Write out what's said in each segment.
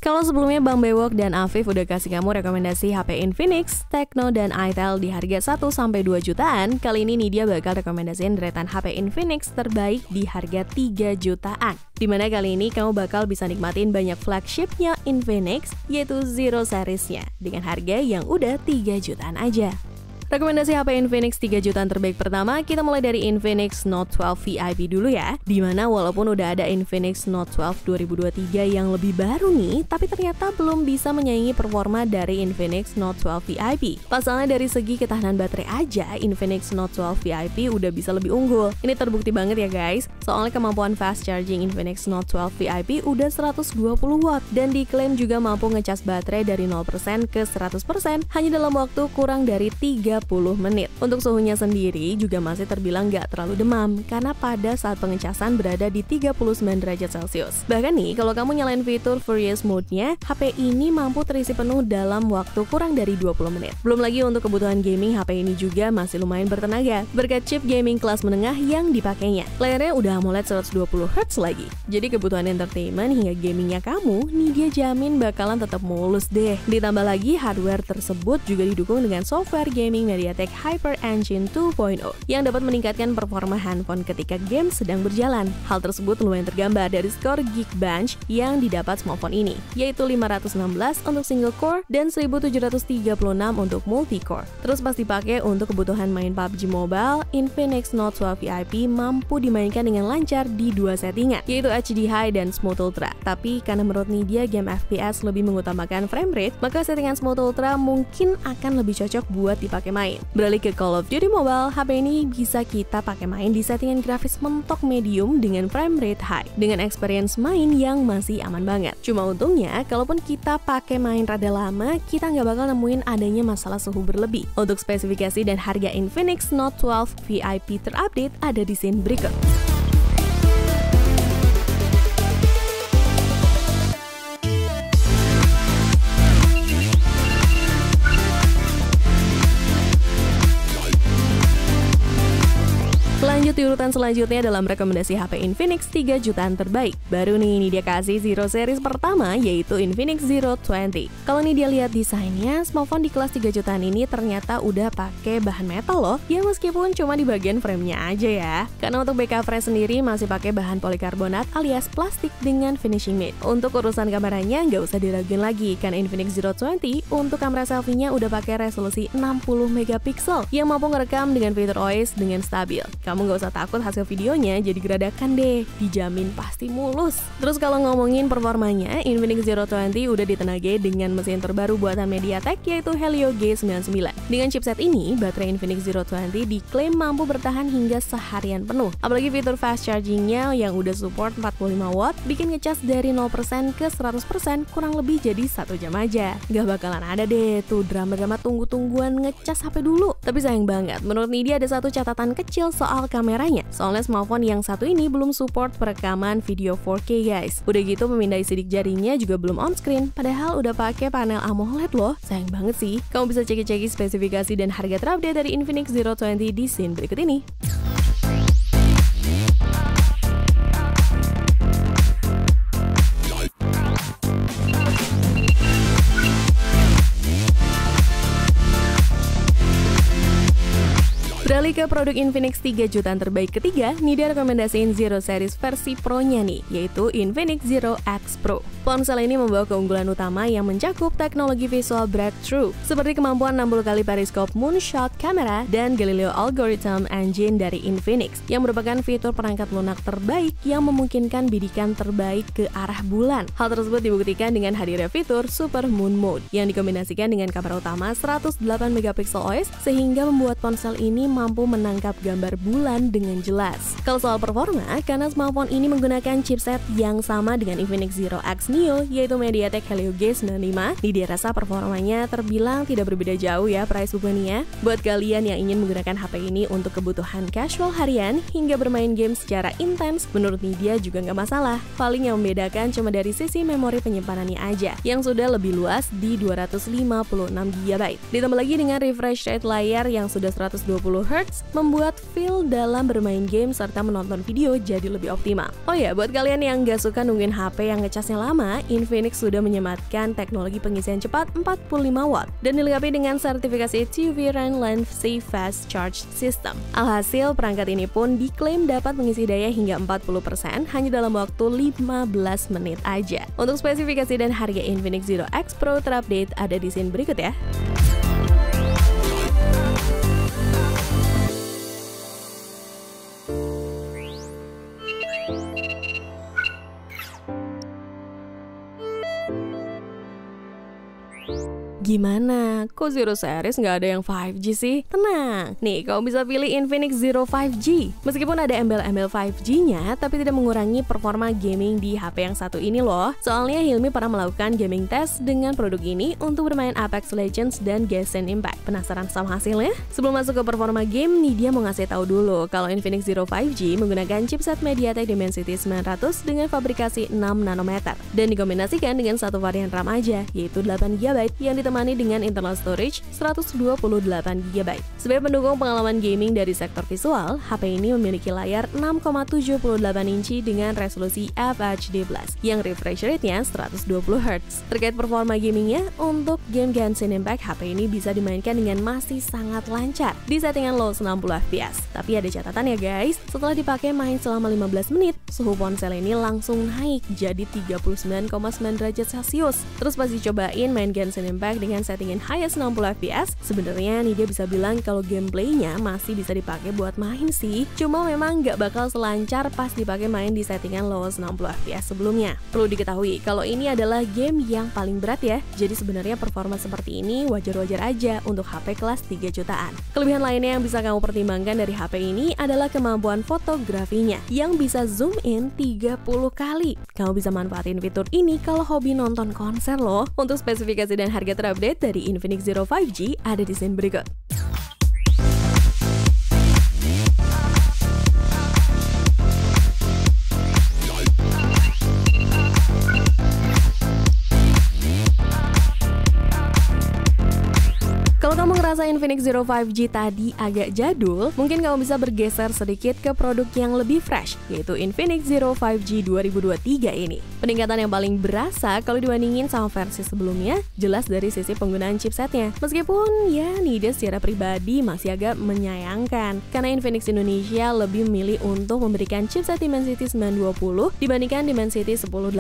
Kalau sebelumnya Bang Bewok dan Afif udah kasih kamu rekomendasi HP Infinix, Tecno, dan Itel di harga 1-2 jutaan, kali ini Nidia bakal rekomendasiin deretan HP Infinix terbaik di harga 3 jutaan. Dimana kali ini kamu bakal bisa nikmatin banyak flagshipnya Infinix, yaitu Zero Series-nya, dengan harga yang udah 3 jutaan aja. Rekomendasi HP Infinix 3 jutaan terbaik pertama, kita mulai dari Infinix Note 12 VIP dulu ya. Dimana walaupun udah ada Infinix Note 12 2023 yang lebih baru nih, tapi ternyata belum bisa menyaingi performa dari Infinix Note 12 VIP. Pasalnya dari segi ketahanan baterai aja, Infinix Note 12 VIP udah bisa lebih unggul. Ini terbukti banget ya guys, soalnya kemampuan fast charging Infinix Note 12 VIP udah 120 watt dan diklaim juga mampu ngecas baterai dari 0% ke 100% hanya dalam waktu kurang dari 30 menit. Untuk suhunya sendiri juga masih terbilang nggak terlalu demam karena pada saat pengecasan berada di 39 derajat Celcius. Bahkan nih, kalau kamu nyalain fitur Furious Mode-nya, HP ini mampu terisi penuh dalam waktu kurang dari 20 menit. Belum lagi untuk kebutuhan gaming, HP ini juga masih lumayan bertenaga berkat chip gaming kelas menengah yang dipakainya. Layarnya udah AMOLED 120Hz lagi. Jadi kebutuhan entertainment hingga gamingnya kamu, nih dia jamin bakalan tetap mulus deh. Ditambah lagi hardware tersebut juga didukung dengan software gaming MediaTek Hyper Engine 2.0 yang dapat meningkatkan performa handphone ketika game sedang berjalan. Hal tersebut lumayan tergambar dari skor Geekbench yang didapat smartphone ini, yaitu 516 untuk single core dan 1736 untuk multi core. Terus pas dipakai untuk kebutuhan main PUBG Mobile, Infinix Note 12 VIP mampu dimainkan dengan lancar di dua settingan, yaitu HD High dan Smooth Ultra. Tapi karena menurut Nidia game FPS lebih mengutamakan frame rate, maka settingan Smooth Ultra mungkin akan lebih cocok buat dipakai main. Beralih ke Call of Duty Mobile, HP ini bisa kita pakai main di settingan grafis mentok medium dengan frame rate high, dengan experience main yang masih aman banget. Cuma untungnya, kalaupun kita pakai main rada lama, kita nggak bakal nemuin adanya masalah suhu berlebih. Untuk spesifikasi dan harga Infinix Note 12 VIP terupdate ada di scene berikut. Lanjut di urutan selanjutnya dalam rekomendasi HP Infinix 3 jutaan terbaik. Baru nih, ini dia kasih Zero Series pertama, yaitu Infinix Zero 20. Kalau nih dia lihat desainnya, smartphone di kelas 3 jutaan ini ternyata udah pakai bahan metal loh, ya meskipun cuma di bagian framenya aja ya. Karena untuk back cover sendiri masih pakai bahan polikarbonat alias plastik dengan finishing matte. Untuk urusan kameranya nggak usah diraguin lagi, karena Infinix Zero 20 untuk kamera selfie-nya udah pakai resolusi 60 megapiksel yang mampu ngerekam dengan fitur OIS dengan stabil. Kamu nggak usah takut hasil videonya jadi geradakan deh, dijamin pasti mulus. Terus kalau ngomongin performanya, Infinix Zero 20 udah ditenagai dengan mesin terbaru buatan MediaTek yaitu Helio G99. Dengan chipset ini, baterai Infinix Zero 20 diklaim mampu bertahan hingga seharian penuh. Apalagi fitur fast chargingnya yang udah support 45 watt, bikin ngecas dari 0% ke 100% kurang lebih jadi 1 jam aja. Gak bakalan ada deh tuh drama-drama tunggu-tungguan ngecas HP dulu. Tapi sayang banget, menurut Nidia ada satu catatan kecil soal kameranya. Soalnya smartphone yang satu ini belum support perekaman video 4K guys. Udah gitu pemindai sidik jarinya juga belum on screen, padahal udah pakai panel AMOLED loh. Sayang banget sih. Kamu bisa cek-cek spesifikasi dan harga terupdate dari Infinix Zero 20 di scene berikut ini. Beralih ke produk Infinix 3 jutaan terbaik ketiga, Nidia rekomendasiin Zero Series versi Pro-nya nih, yaitu Infinix Zero X Pro. Ponsel ini membawa keunggulan utama yang mencakup teknologi visual breakthrough, seperti kemampuan 60 kali periskop moonshot kamera dan Galileo Algorithm Engine dari Infinix, yang merupakan fitur perangkat lunak terbaik yang memungkinkan bidikan terbaik ke arah bulan. Hal tersebut dibuktikan dengan hadirnya fitur Super Moon Mode, yang dikombinasikan dengan kamera utama 108 megapiksel OIS, sehingga membuat ponsel ini mampu menangkap gambar bulan dengan jelas. Kalau soal performa, karena smartphone ini menggunakan chipset yang sama dengan Infinix Zero X Neo, yaitu MediaTek Helio G95, Nidia rasa performanya terbilang tidak berbeda jauh ya price bukannya. Buat kalian yang ingin menggunakan HP ini untuk kebutuhan casual harian hingga bermain game secara intens, menurut Nidia juga nggak masalah. Paling yang membedakan cuma dari sisi memori penyimpanannya aja, yang sudah lebih luas di 256 GB. Ditambah lagi dengan refresh rate layar yang sudah 120 Hz performance, membuat feel dalam bermain game serta menonton video jadi lebih optimal. Oh ya, buat kalian yang gak suka nungguin HP yang ngecasnya lama, Infinix sudah menyematkan teknologi pengisian cepat 45 watt dan dilengkapi dengan sertifikasi TÜV Rheinland Safe Fast Charge System. Alhasil, perangkat ini pun diklaim dapat mengisi daya hingga 40% hanya dalam waktu 15 menit aja. Untuk spesifikasi dan harga Infinix Zero X Pro terupdate ada di scene berikut ya. Gimana? Kok Zero Series nggak ada yang 5G sih? Tenang, nih kamu bisa pilih Infinix Zero 5G. Meskipun ada embel-embel 5G-nya, tapi tidak mengurangi performa gaming di HP yang satu ini loh. Soalnya Hilmi pernah melakukan gaming test dengan produk ini untuk bermain Apex Legends dan Genshin Impact. Penasaran sama hasilnya? Sebelum masuk ke performa game, nih dia mau ngasih tahu dulu kalau Infinix Zero 5G menggunakan chipset MediaTek Dimensity 900 dengan fabrikasi 6 nanometer dan dikombinasikan dengan satu varian RAM aja, yaitu 8GB yang ditemani dengan internal storage 128GB. Sebagai pendukung pengalaman gaming dari sektor visual, HP ini memiliki layar 6,78 inci dengan resolusi FHD+ yang refresh rate-nya 120Hz. Terkait performa gamingnya, untuk game Genshin Impact, HP ini bisa dimainkan dengan masih sangat lancar di settingan low 60fps. Tapi ada catatan ya guys, setelah dipakai main selama 15 menit, suhu ponsel ini langsung naik jadi 39,9 derajat Celcius. Terus pas dicobain main Genshin Impact dengan settingan highest 60fps, sebenarnya nih dia bisa bilang kalau gameplaynya masih bisa dipakai buat main sih. Cuma memang nggak bakal selancar pas dipakai main di settingan low 60fps sebelumnya. Perlu diketahui kalau ini adalah game yang paling berat ya. Jadi sebenarnya performa seperti ini wajar-wajar aja untuk HP kelas 3 jutaan. Kelebihan lainnya yang bisa kamu pertimbangkan dari HP ini adalah kemampuan fotografinya yang bisa zoom in 30 kali. Kamu bisa manfaatin fitur ini kalau hobi nonton konser loh. Untuk spesifikasi dan harga terupdate dari Infinix Zero 5G ada di scene berikut. Kalau kamu ngerasa Infinix Zero 5G tadi agak jadul, mungkin kamu bisa bergeser sedikit ke produk yang lebih fresh, yaitu Infinix Zero 5G 2023 ini. Peningkatan yang paling berasa kalau dibandingin sama versi sebelumnya, jelas dari sisi penggunaan chipsetnya. Meskipun ya Nida secara pribadi masih agak menyayangkan, karena Infinix Indonesia lebih memilih untuk memberikan chipset Dimensity 920 dibandingkan Dimensity 1080.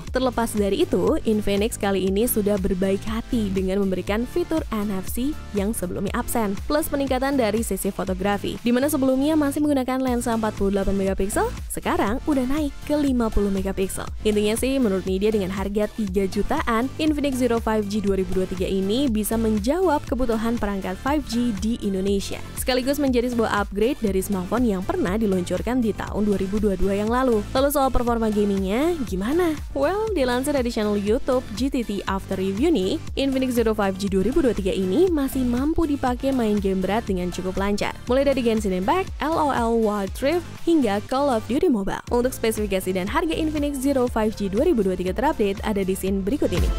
Terlepas dari itu, Infinix kali ini sudah berbaik hati dengan memberikan fitur NFC yang sebelumnya absen, plus peningkatan dari sisi fotografi, dimana sebelumnya masih menggunakan lensa 48MP, sekarang udah naik ke 50MP. Intinya sih, menurut media dengan harga 3 jutaan, Infinix Zero 5G 2023 ini bisa menjawab kebutuhan perangkat 5G di Indonesia, sekaligus menjadi sebuah upgrade dari smartphone yang pernah diluncurkan di tahun 2022 yang lalu. Lalu soal performa gamingnya, gimana? Well, dilansir dari channel YouTube GTT After Review nih, Infinix Zero 5G 2023 ini masih mampu dipakai main game berat dengan cukup lancar, mulai dari Genshin Impact, LOL Wild Rift, hingga Call of Duty Mobile. Untuk spesifikasi dan harga Infinix Zero 5G 2023 terupdate ada di scene berikut ini.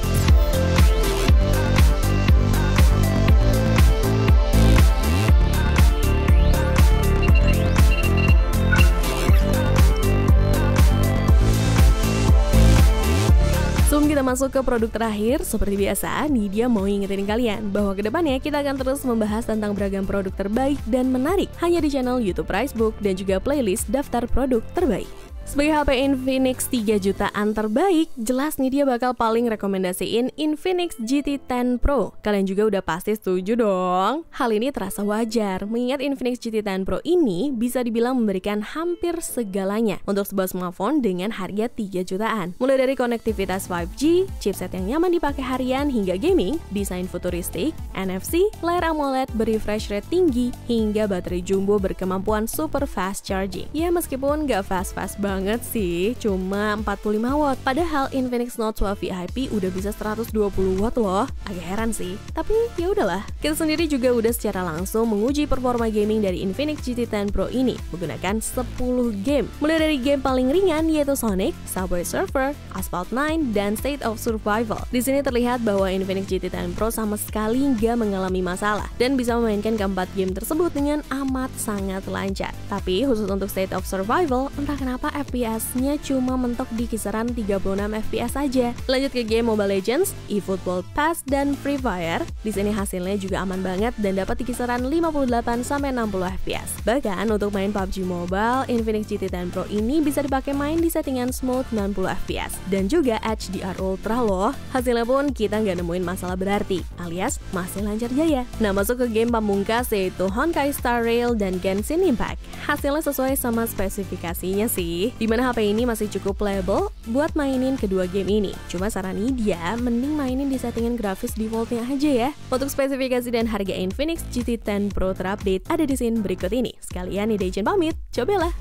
Sebelum kita masuk ke produk terakhir, seperti biasa, Nidia mau ingetin kalian bahwa kedepannya kita akan terus membahas tentang beragam produk terbaik dan menarik hanya di channel YouTube Pricebook dan juga playlist daftar produk terbaik. Sebagai HP Infinix 3 jutaan terbaik, jelas nih dia bakal paling rekomendasiin Infinix GT 10 Pro. Kalian juga udah pasti setuju dong. Hal ini terasa wajar, mengingat Infinix GT 10 Pro ini bisa dibilang memberikan hampir segalanya untuk sebuah smartphone dengan harga 3 jutaan. Mulai dari konektivitas 5G, chipset yang nyaman dipakai harian hingga gaming, desain futuristik, NFC, layar AMOLED berefresh rate tinggi, hingga baterai jumbo berkemampuan super fast charging. Ya meskipun nggak fast-fast banget banget sih, cuma 45 watt. Padahal Infinix Note 12 VIP udah bisa 120 watt loh. Agak heran sih, tapi ya udahlah. Kita sendiri juga udah secara langsung menguji performa gaming dari Infinix GT 10 Pro ini menggunakan 10 game. Mulai dari game paling ringan yaitu Sonic, Subway Surfer, Asphalt 9, dan State of Survival. Di sini terlihat bahwa Infinix GT 10 Pro sama sekali nggak mengalami masalah dan bisa memainkan keempat game tersebut dengan amat sangat lancar. Tapi khusus untuk State of Survival, entah kenapa FPS-nya cuma mentok di kisaran 36 FPS saja. Lanjut ke game Mobile Legends, eFootball Pass, dan Free Fire. Di sini hasilnya juga aman banget dan dapat di kisaran 58-60 FPS. Bahkan untuk main PUBG Mobile, Infinix GT 10 Pro ini bisa dipakai main di settingan smooth 90 FPS dan juga HDR Ultra loh. Hasilnya pun kita nggak nemuin masalah berarti, alias masih lancar jaya. Nah, masuk ke game pamungkas yaitu Honkai Star Rail dan Genshin Impact. Hasilnya sesuai sama spesifikasinya sih, dimana HP ini masih cukup playable buat mainin kedua game ini. Cuma saranin dia mending mainin di settingan grafis defaultnya aja ya. Untuk spesifikasi dan harga Infinix GT 10 Pro terupdate ada di scene berikut ini. Sekalian ide izin pamit, cobalah!